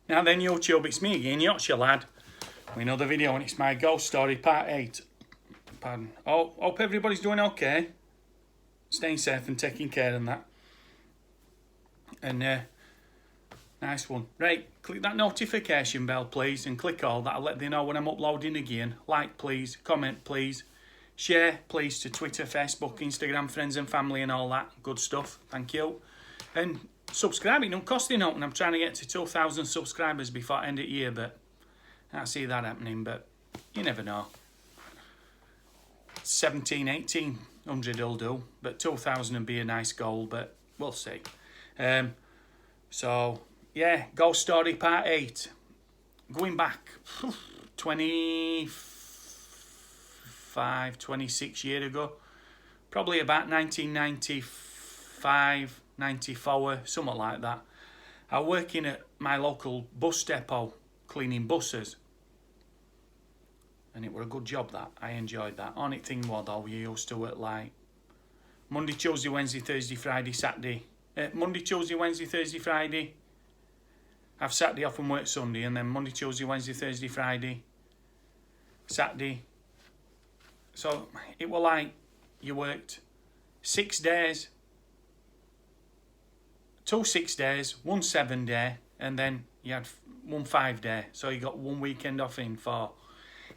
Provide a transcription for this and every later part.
Now then YouTube, it's me again, Yorkshire lad, with another video, and it's my ghost story part 8. Pardon. Oh, hope everybody's doing okay. Staying safe and taking care and that. And nice one. Right, click that notification bell please, and click all. That'll let you know when I'm uploading again. Like please, comment please. Share please to Twitter, Facebook, Instagram, friends and family and all that good stuff. Thank you. And subscribe, it don't cost you nothing. I'm trying to get to 2,000 subscribers before end of year, but I can't see that happening, but you never know. 1,800 will do, but 2,000 would be a nice goal, but we'll see. So, yeah, Ghost Story Part 8. Going back 25, 26 years ago. Probably about 1995, 94, something like that. I was working at my local bus depot, cleaning buses. And it was a good job that. I enjoyed that. Only thing was though, we used to work like Monday, Tuesday, Wednesday, Thursday, Friday, Saturday. Monday, Tuesday, Wednesday, Thursday, Friday. Have Saturday off and work Sunday, and then Monday, Tuesday, Wednesday, Thursday, Friday, Saturday. So it was like you worked 6 days, 2 6 days, 1 7 day, and then you had 1 5 day. So you got 1 weekend off in 4.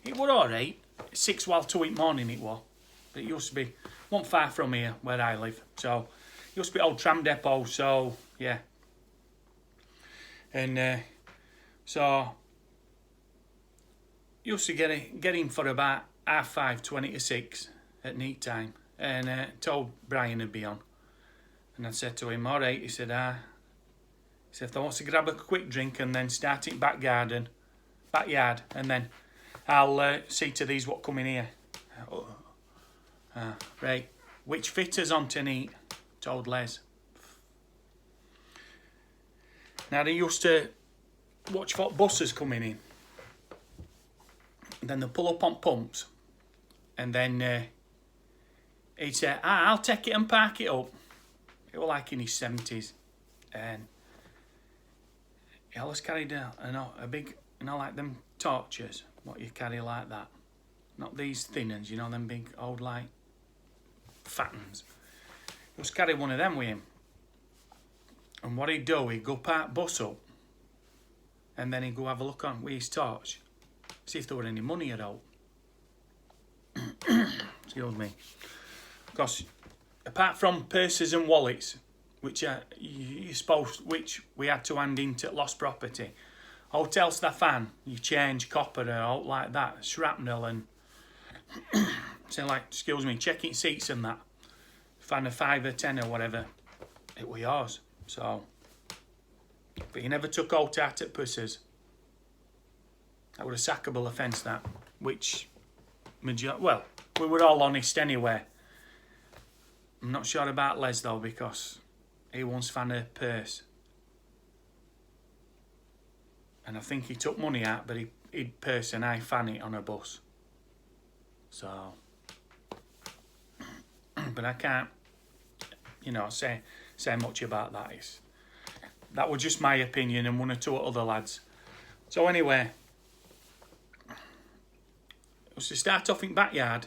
It was alright. 6 while 2 in the morning it was. But it used to be, not far from here where I live. So it used to be old tram depot, so yeah. And so used to get in for about 5:30, 20 to 6 at night time. And told Brian would be on. And I said to him, alright, he said, he said, if I want to grab a quick drink and then start it backyard, and then I'll see to these what come in here. Right, which fitters on tonight? Told Les. Now they used to watch for buses coming in. And then they pull up on pumps. And then he'd say, I'll take it and park it up. It was like in his 70s. And he always carried a big, like them torches. What you carry like that. Not these thin ones, them big old like fat ones. He was carry one of them with him. And what he'd do, he'd go park bus up. And then he'd go have a look on with his torch. See if there were any money at all. Excuse me. Because apart from purses and wallets, which which we had to hand into lost property, hotel staff fan, you change copper and all like that, shrapnel and so like, excuse me, checking seats and that. Fan a 5 or 10 or whatever, it was yours. So, but you never took out at purses. That was a sackable offence, that. Which, well, we were all honest anyway. I'm not sure about Les though, because he once found a purse. And I think he took money out, but he'd purse and I fan it on a bus. So, but I can't, say much about that. That was just my opinion and 1 or 2 other lads. So anyway, it was to start off in backyard.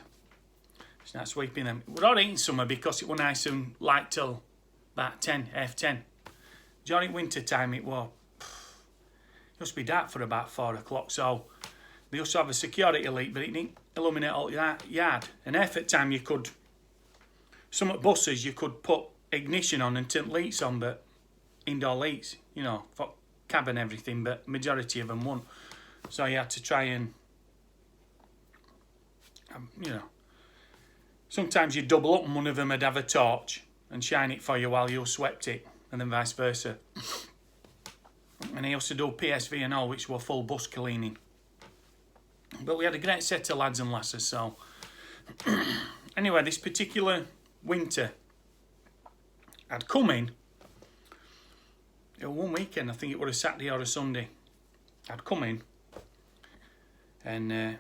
Start sweeping them. We're all in summer because it was nice and light till about 10, half 10. During winter time it was. It used to be dark for about 4 o'clock, so they used to have a security light, but it didn't illuminate all yard. And half the time you could, some at buses you could put ignition on and turn lights on, but indoor lights, for cab and everything, but majority of them won't. So you had to try and, sometimes you'd double up and one of them would have a torch and shine it for you while you swept it, and then vice versa. And he used to do PSV and all, which were full bus cleaning. But we had a great set of lads and lasses, so. Anyway, this particular winter, I'd come in. It was one weekend, I think it was a Saturday or a Sunday. I'd come in. And there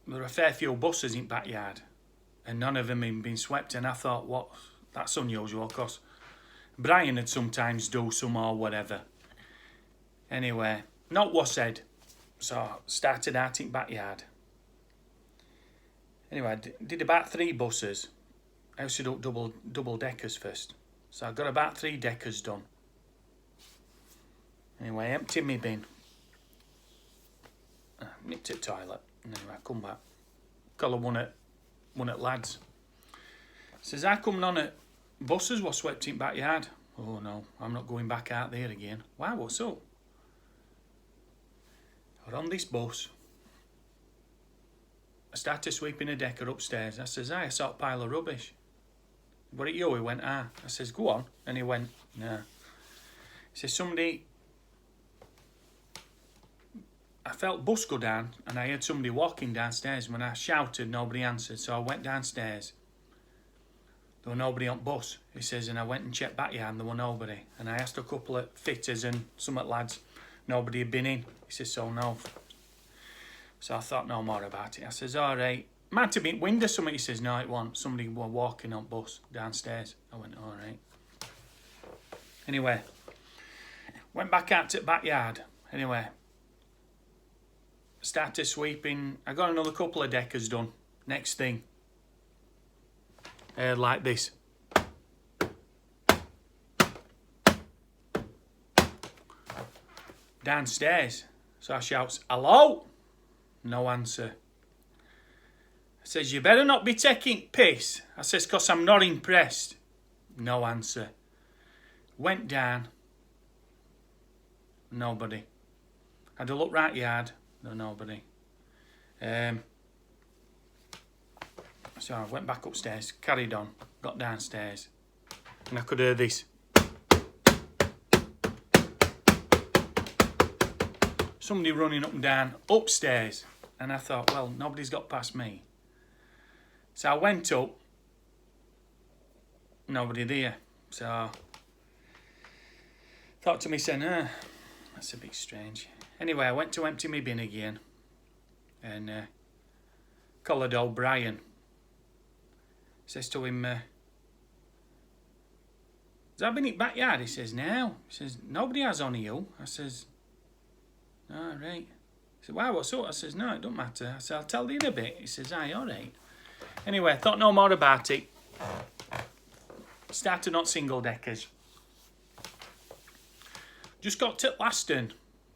were a fair few buses in backyard. And none of them had been swept. And I thought, that's unusual, because Brian would sometimes do some or whatever. Anyway, not what said. So I started out in backyard. Anyway, I did about 3 buses. I used to do double deckers first. So I got about 3 deckers done. Anyway, emptied my bin. Nipped to the toilet. Anyway, I come back. Call one at lads. Says, I come on at buses was swept in backyard. Oh no, I'm not going back out there again. Why, what's up? We're on this bus. I started sweeping a decker upstairs. I says, I saw a pile of rubbish. What it you? He went, I says, go on. And he went, nah. He says, somebody... I felt bus go down and I heard somebody walking downstairs. When I shouted, nobody answered. So I went downstairs. There were nobody on bus. He says, and I went and checked backyard and there were nobody. And I asked a couple of fitters and some at lads. Nobody had been in. He says, so no. So I thought no more about it. I says, all right. Might have been wind or something. He says, no, it wasn't. Somebody were walking on bus downstairs. I went, all right. Anyway, went back out to the backyard. Anyway, started sweeping. I got another couple of deckers done. Next thing, like this. Downstairs. So I shouts, hello? No answer. I says, you better not be taking piss. I says, 'cause I'm not impressed. No answer. Went down. Nobody. Had a look right yard. No, nobody. So I went back upstairs, carried on, got downstairs, and I could hear this. Somebody running up and down upstairs. And I thought, well, nobody's got past me. So I went up. Nobody there. So I thought to myself, that's a bit strange. Anyway, I went to empty my bin again. And collared old Brian. Says to him, has that been in backyard? He says, no. He says, nobody has on you. I says, all right. He said, why, what's up? I says, no, it don't matter. I said, I'll tell you in a bit. He says, aye, all right. Anyway, I thought no more about it. Started on single deckers. Just got to Laston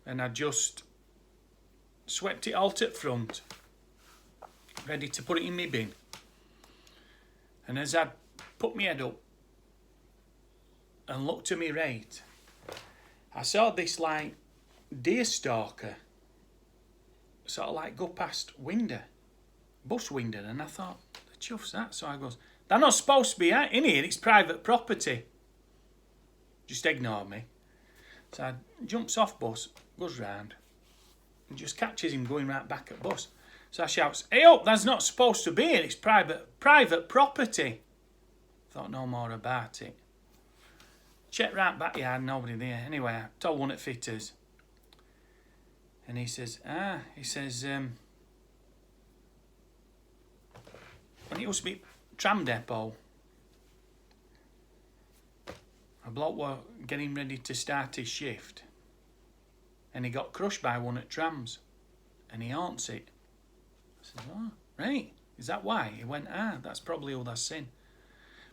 and I just swept it all to the front. Ready to put it in my bin. And as I put my head up and looked to my right, I saw this like deer stalker sort of like go past window, bus window, and I thought, the chuff's that? So I goes, they're not supposed to be in here, it's private property. Just ignore me. So I jumps off bus, goes round, and just catches him going right back at bus. So I shouts, hey up, that's not supposed to be here, it's private property. Thought no more about it. Checked right backyard, nobody there. Anyway, I told one at fitters. And he says, when it used to be tram depot, a bloke were getting ready to start his shift and he got crushed by one at trams and he haunts it. I said, oh, right, is that why? He went, that's probably all that's sin.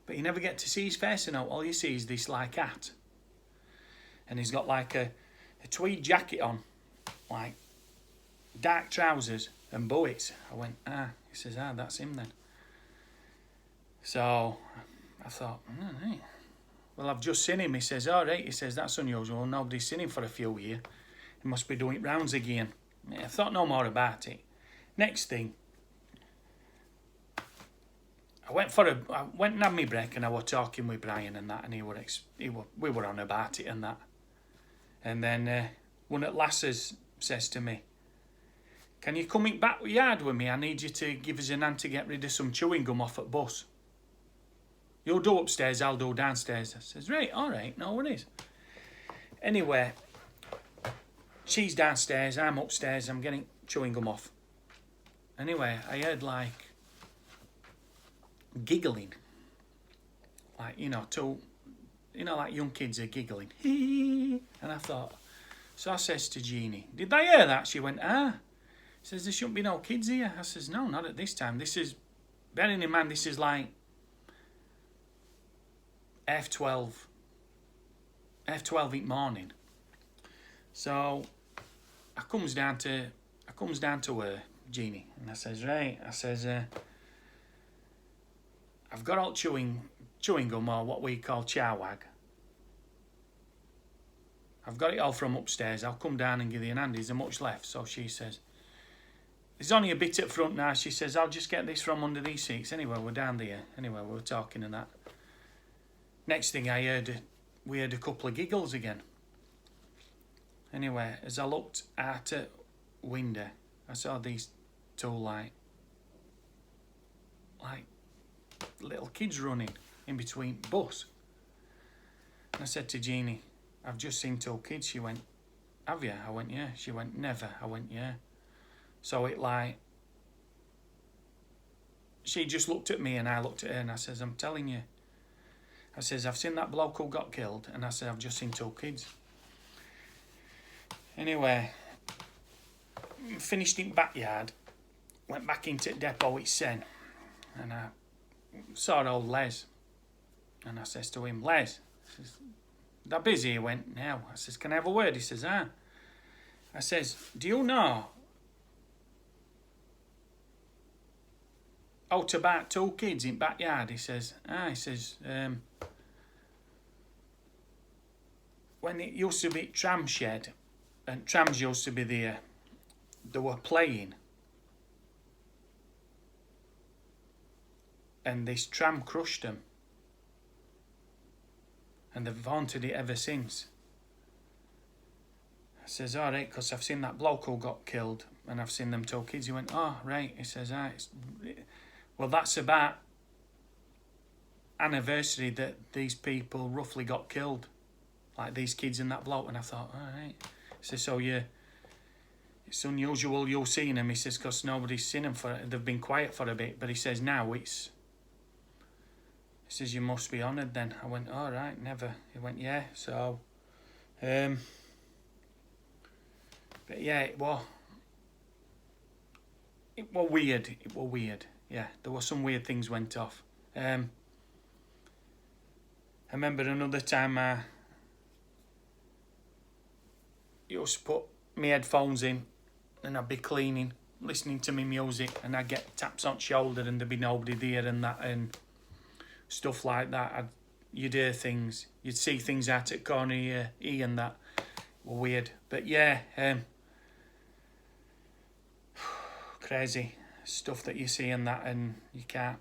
But you never get to see his face and all you see is this like hat. And he's got like a tweed jacket on, like dark trousers and bullets. I went, he says, that's him then. So I thought, right. Well, I've just seen him. He says, all right. He says, that's unusual. Nobody's seen him for a few years. He must be doing rounds again. I thought no more about it. Next thing, I went and had my break and I was talking with Brian and that, and we were on about it and that. And then one at Lasses says to me, can you come in back yard with me? I need you to give us an hand to get rid of some chewing gum off at bus. You'll do upstairs, I'll do downstairs. I says, right, all right, no worries. Anyway, she's downstairs, I'm upstairs, I'm getting chewing gum off. Anyway, I heard like giggling. Like, like young kids are giggling. And I thought, So I says to Jeannie, did they hear that? She went, ah. Says, there shouldn't be no kids here. I says, no, not at this time. This is, bearing in mind, this is like F12 in the morning. So I comes down to her, Jeannie, and I says, right, I says, I've got all chewing gum, or what we call chawag. I've got it all from upstairs. I'll come down and give you an hand. Is there much left? So she says, there's only a bit up front now. She says, I'll just get this from under these seats. Anyway, we're down there. Anyway, we were talking and that. Next thing I heard, we heard a couple of giggles again. Anyway, as I looked out the window, I saw these two like little kids running in between bus. And I said to Jeannie, I've just seen two kids. She went, have you? I went, yeah. She went, never. I went, yeah. So it like, she just looked at me and I looked at her and I says, I'm telling you. I says, I've seen that bloke who got killed, and I said, I've just seen two kids. Anyway, finished in backyard, went back into the depot at Sen, and I saw old Les, and I says to him, Les, says, they're busy. He went, no. I says, can I have a word? He says, ah. I says, do you know out about two kids in backyard? He says, ah. He says, when it used to be tram shed, and trams used to be there, they were playing. And this tram crushed them. And they've haunted it ever since. I says, all right, because I've seen that bloke who got killed, and I've seen them two kids. He went, oh, right. He says, ah, well, that's about anniversary that these people roughly got killed. Like these kids and that bloke. And I thought, all right. He says, so yeah, it's unusual you're seeing them. He says, because nobody's seen them they've been quiet for a bit. But he says, now it's, he says, you must be honoured then. I went, all right, never. He went, yeah. So, but yeah, it was weird. It was weird. Yeah, there were some weird things went off. I remember another time I used to put my headphones in and I'd be cleaning, listening to my music, and I'd get taps on the shoulder and there'd be nobody there and that and stuff like that. You'd hear things, you'd see things out at the corner of your ear and that were weird. But yeah, crazy stuff that you see and that, and you can't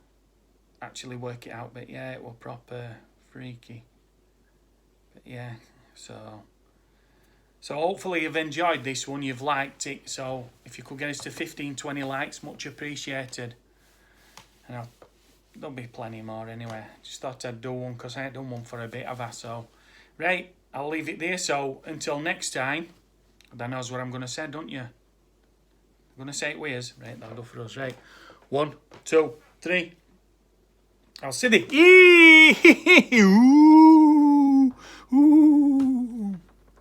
actually work it out. But yeah, it was proper freaky. But yeah, so hopefully you've enjoyed this one, you've liked it. So if you could get us to 15-20 likes, much appreciated. And there'll be plenty more anyway. Just thought I'd do one because I ain't done one for a bit, have I? So, right, I'll leave it there. So until next time, that knows what I'm going to say, don't you? I'm going to say it with us. Right, that'll do for us. Right, 1, 2, 3. I'll see thee. Ooh, ooh.